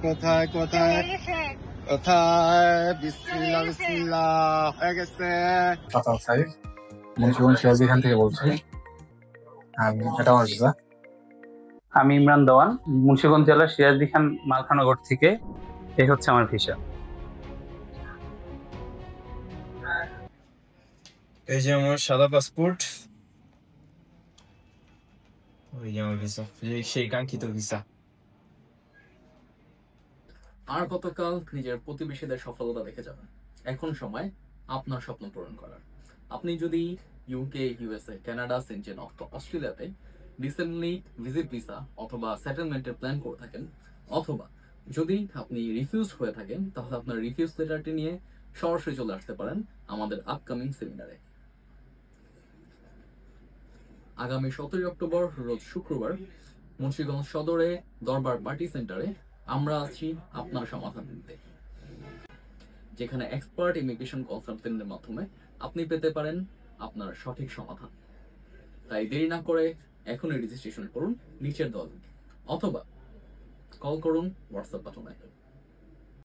কোথায় কোথায় কোথায়? বিসমিল্লাহ বিসমিল্লাহ, হয়ে গেছে। পাতাল সাহেব মুন্সিগঞ্জ সিরাজদিখান থেকে বলছি। এটা আমার ভিসা। আমি ইমরান দেওয়ান, মুন্সিগঞ্জ জেলার সিরাজদিখান মালখানগর থেকে। এই হচ্ছে আমার ভিসা। এই যে আমার সাদা পাসপোর্ট, ওই যে আমার ভিসা, সেই কাঙ্ক্ষিত ভিসা। আর কতকাল নিজের প্রতিবেশীদের সফলতা দেখে যাবেন? এখন সময় আপনার স্বপ্ন পূরণ করার। আপনি যদি ইউকে, ইউএসএ, কানাডা, সেন্টেন অথবা অস্ট্রেলিয়াতে রিসেন্টলি ভিজিট ভিসা অথবা সেটেলমেন্টের প্ল্যান করে থাকেন, অথবা যদি আপনি রিফিউজ হয়ে থাকেন, তাহলে আপনার রিফিউজ লেটারটি নিয়ে সরাসরি চলে আসতে পারেন আমাদের আপকামিং সেমিনারে। আগামী 17 অক্টোবর রোজ শুক্রবার মুন্সিগঞ্জ সদরে দরবার পার্টি সেন্টারে আমরা আছি আপনার সমাধান দিতে, যেখানে এক্সপার্ট ইমিগ্রেশন কনসালটেন্টের মাধ্যমে আপনি পেতে পারেন আপনার সঠিক সমাধান। তাই দেরি না করে এখনই রেজিস্ট্রেশন করুন নিচের দল, অথবা কল করুন হোয়াটসঅ্যাপ বাটনে।